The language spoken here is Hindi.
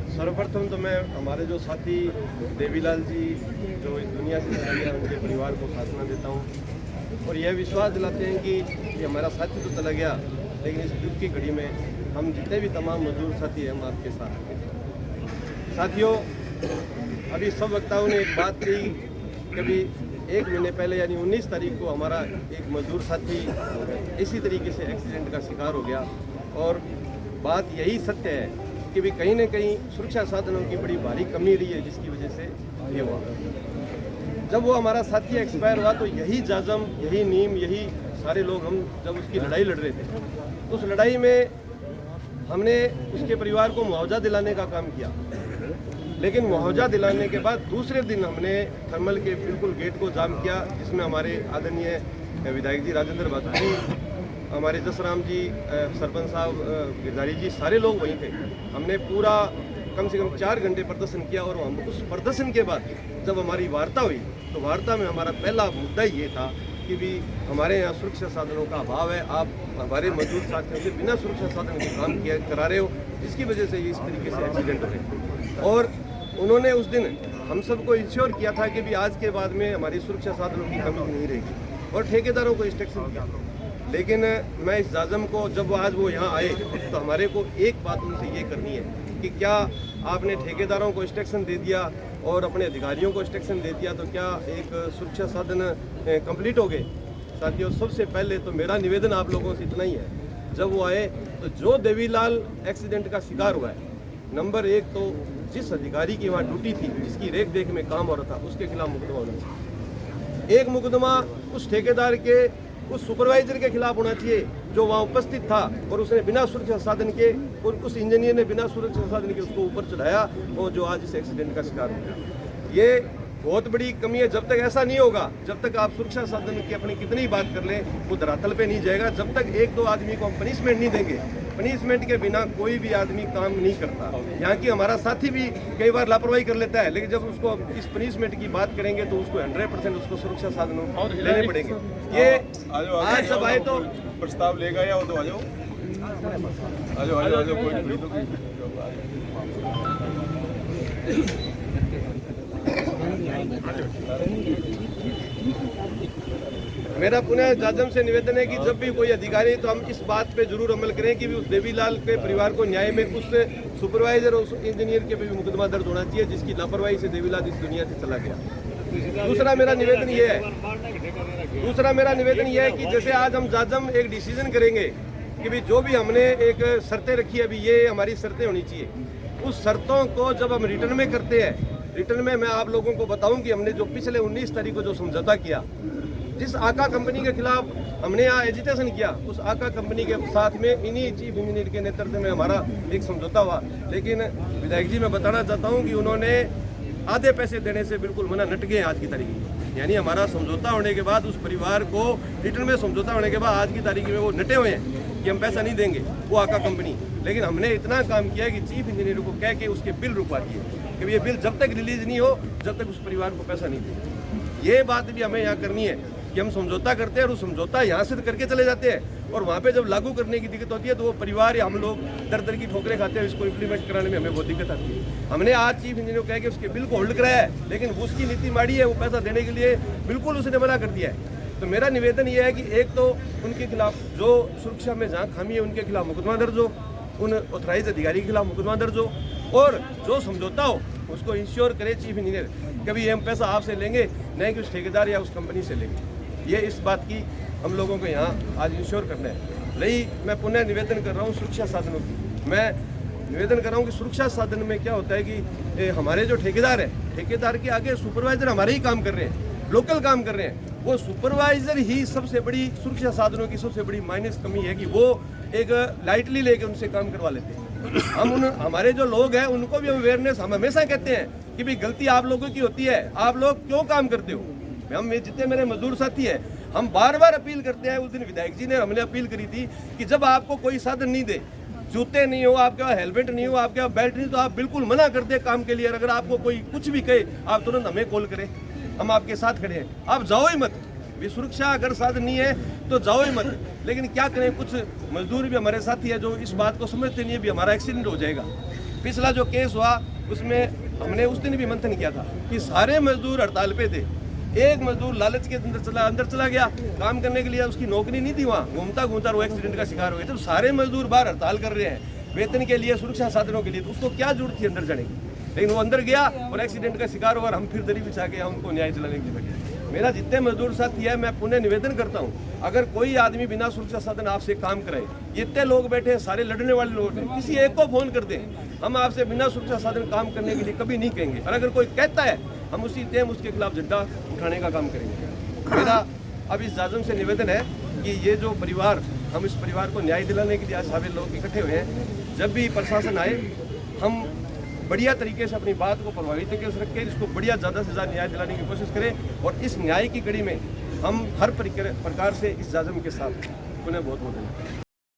सर्वप्रथम तो मैं हमारे जो साथी देवीलाल जी जो इस दुनिया से चले गया उनके परिवार को सांत्वना देता हूँ और यह विश्वास दिलाते हैं कि ये हमारा साथी तो चला गया लेकिन इस दुख की घड़ी में हम जितने भी तमाम मजदूर साथी हैं हम आपके साथ हैं। साथियों, अभी सब वक्ताओं ने एक बात कही, कभी 1 महीने पहले यानी 19 तारीख को हमारा एक मजदूर साथी इसी तरीके से एक्सीडेंट का शिकार हो गया और बात यही सत्य है कि भी कहीं न कहीं सुरक्षा साधनों की बड़ी भारी कमी रही है जिसकी वजह से ये हुआ। जब वो हमारा साथी एक्सपायर हुआ तो यही जाजम, यही नीम, यही सारे लोग हम जब उसकी लड़ाई लड़ रहे थे तो उस लड़ाई में हमने उसके परिवार को मुआवजा दिलाने का काम किया, लेकिन मुआवजा दिलाने के बाद दूसरे दिन हमने थर्मल के बिल्कुल गेट को जाम किया जिसमें हमारे आदरणीय विधायक जी राजेंद्र बहादुर जी, हमारे जसराम जी, सरपंच साहब गिरधारी जी, सारे लोग वहीं थे। हमने पूरा कम से कम 4 घंटे प्रदर्शन किया और हम उस प्रदर्शन के बाद जब हमारी वार्ता हुई तो वार्ता में हमारा पहला मुद्दा ये था कि भी हमारे यहाँ सुरक्षा साधनों का अभाव है, आप हमारे मजदूर साथियों से बिना सुरक्षा साधन के काम किया करा रहे हो, जिसकी वजह से ये इस तरीके से एक्सीडेंट हुए। और उन्होंने उस दिन हम सबको इंश्योर किया था कि भी आज के बाद में हमारी सुरक्षा साधनों की कमी नहीं रहेगी और ठेकेदारों को इंस्ट्रक्शन किया। लेकिन मैं इस जाजम को जब आज वो यहाँ आए तो हमारे को एक बात उनसे ये करनी है कि क्या आपने ठेकेदारों को इंस्ट्रक्शन दे दिया और अपने अधिकारियों को इंस्ट्रक्शन दे दिया तो क्या एक सुरक्षा साधन कंप्लीट हो गए? साथियों, सबसे पहले तो मेरा निवेदन आप लोगों से इतना ही है, जब वो आए तो जो देवीलाल एक्सीडेंट का शिकार हुआ है, नंबर 1 तो जिस अधिकारी की वहाँ ड्यूटी थी, जिसकी रेख देख में काम हो रहा था, उसके खिलाफ मुकदमा होना चाहिए। एक मुकदमा उस ठेकेदार के उस सुपरवाइजर के खिलाफ होना चाहिए जो वहाँ उपस्थित था और उसने बिना सुरक्षा साधन के और उस इंजीनियर ने बिना सुरक्षा साधन के उसको ऊपर चढ़ाया और जो आज इस एक्सीडेंट का शिकार हो गया। ये बहुत बड़ी कमी है। जब तक ऐसा नहीं होगा, जब तक आप सुरक्षा साधन की अपनी कितनी बात कर लें वो धरातल पे नहीं जाएगा। जब तक 1-2 आदमी को हम पनिशमेंट नहीं देंगे, पनिशमेंट के बिना कोई भी आदमी काम नहीं करता। यहाँ की हमारा साथी भी कई बार लापरवाही कर लेता है, लेकिन जब उसको इस पनिशमेंट की बात करेंगे तो उसको 100% उसको सुरक्षा साधनों लेने पड़ेंगे। ये आज सब आए तो प्रस्ताव लेगा या वो तो आ जाओ मेरा पुनः जाजम से निवेदन है कि जब भी कोई अधिकारी तो हम इस बात पे जरूर अमल करें कि भी उस देवीलाल के परिवार को न्याय में उस सुपरवाइजर और उस इंजीनियर के भी मुकदमा दर्ज होना चाहिए जिसकी लापरवाही से देवीलाल इस दुनिया से चला गया। दूसरा मेरा निवेदन ये है कि जैसे आज हम जाजम एक डिसीजन करेंगे कि भी जो भी हमने एक शर्तें रखी है, अभी ये हमारी शर्तें होनी चाहिए, उस शर्तों को जब हम रिटर्न में करते हैं, रिटर्न में मैं आप लोगों को बताऊं कि हमने जो पिछले 19 तारीख को जो समझौता किया, जिस आका कंपनी के खिलाफ हमने यहाँ एजिटेशन किया, उस आका कंपनी के साथ में इन्हीं चीफ इंजीनियर के नेतृत्व में हमारा एक समझौता हुआ। लेकिन विधायक जी मैं बताना चाहता हूँ कि उन्होंने आधे पैसे देने से बिल्कुल मना नट गए आज की तारीख में। यानी हमारा समझौता होने के बाद उस परिवार को रिटर्न में समझौता होने के बाद आज की तारीख में वो नटे हुए हैं कि हम पैसा नहीं देंगे, वो आका कंपनी। लेकिन हमने इतना काम किया कि चीफ इंजीनियर को कह के उसके बिल रुकवा दिए कि ये बिल जब तक रिलीज नहीं हो जब तक उस परिवार को पैसा नहीं देंगे। ये बात भी हमें यहाँ करनी है कि हम समझौता करते हैं और उस समझौता यहाँ से करके चले जाते हैं और वहाँ पे जब लागू करने की दिक्कत होती है तो वो परिवार या हम लोग दर की ठोकरें खाते हैं। इसको इम्प्लीमेंट कराने में हमें बहुत दिक्कत आती है। हमने आज चीफ इंजीनियर को कह के उसके बिल को होल्ड कराया है, लेकिन उसकी नीति माड़ी है, वो पैसा देने के लिए बिल्कुल उसने मना कर दिया है। तो मेरा निवेदन ये है कि एक तो उनके खिलाफ जो सुरक्षा में जहाँ खामी है उनके खिलाफ मुकदमा दर्ज हो, उन ऑथराइज अधिकारी के खिलाफ मुकदमा दर्ज हो और जो समझौता हो उसको इंश्योर करे चीफ इंजीनियर कभी हम पैसा आपसे लेंगे नहीं कि उस ठेकेदार या उस कंपनी से लेंगे। ये इस बात की हम लोगों को यहाँ आज इंश्योर करना है। रही मैं पुनः निवेदन कर रहा हूँ सुरक्षा साधनों की, मैं निवेदन कर रहा हूँ कि सुरक्षा साधन में क्या होता है कि हमारे जो ठेकेदार है, ठेकेदार के आगे सुपरवाइजर हमारे ही काम कर रहे हैं, लोकल काम कर रहे हैं। वो सुपरवाइजर ही सबसे बड़ी सुरक्षा साधनों की सबसे बड़ी माइनस कमी है कि वो एक लाइटली लेके उनसे काम करवा लेते हैं। हम हमारे जो लोग हैं उनको भी अवेयरनेस हम हमेशा कहते हैं कि भाई गलती आप लोगों की होती है, आप लोग क्यों काम करते हो। हम जितने मेरे मजदूर साथी हैं हम बार बार अपील करते हैं। उस दिन विधायक जी ने हमने अपील करी थी कि जब आपको कोई साधन नहीं दे, जूते नहीं हो, आपके पास हेलमेट नहीं हो, आपके पास बेल्ट नहीं, तो आप बिल्कुल मना कर दे काम के लिए। अगर आपको कोई कुछ भी कहे आप तुरंत हमें कॉल करें, हम आपके साथ खड़े हैं। आप जाओ ही मत, भी सुरक्षा अगर साधन नहीं है तो जाओ ही मत। लेकिन क्या करें, कुछ मजदूर भी हमारे साथी है जो इस बात को समझते नहीं है भी हमारा एक्सीडेंट हो जाएगा। पिछला जो केस हुआ उसमें हमने उस दिन भी मंथन किया था कि सारे मजदूर हड़ताल पे थे, एक मजदूर लालच के अंदर चला गया काम करने के लिए, उसकी नौकरी नहीं थी, वहाँ घूमता घूमता वो एक्सीडेंट का शिकार हो गया। तो सारे मजदूर बाहर हड़ताल कर रहे हैं वेतन के लिए, सुरक्षा साधनों के लिए, तो उसको क्या जरूरत थी अंदर जाने की, लेकिन वो अंदर गया और एक्सीडेंट का शिकार हुआ और हम फिर दरी बिछा के उनको न्याय दिलाने के लिए लगे। मेरा जितने मजदूर साथी है, मैं पुनः निवेदन करता हूँ, अगर कोई आदमी बिना सुरक्षा साधन आपसे काम कराए, जितने लोग बैठे हैं सारे लड़ने वाले लोग हैं, किसी एक को फोन कर दें, हम आपसे बिना सुरक्षा साधन काम करने के लिए कभी नहीं कहेंगे, और अगर कोई कहता है हम उसी टाइम उसके खिलाफ झंडा उठाने का काम करेंगे। मेरा अब इस जाजम से निवेदन है कि ये जो परिवार, हम इस परिवार को न्याय दिलाने के लिए आज सारे लोग इकट्ठे हुए हैं, जब भी प्रशासन आए हम बढ़िया तरीके से अपनी बात को प्रभावी तरीके से रख के इसको बढ़िया ज़्यादा से ज़्यादा न्याय दिलाने की कोशिश करें, और इस न्याय की कड़ी में हम हर प्रकार से इस जाजम के साथ उन्हें बहुत धन्यवाद।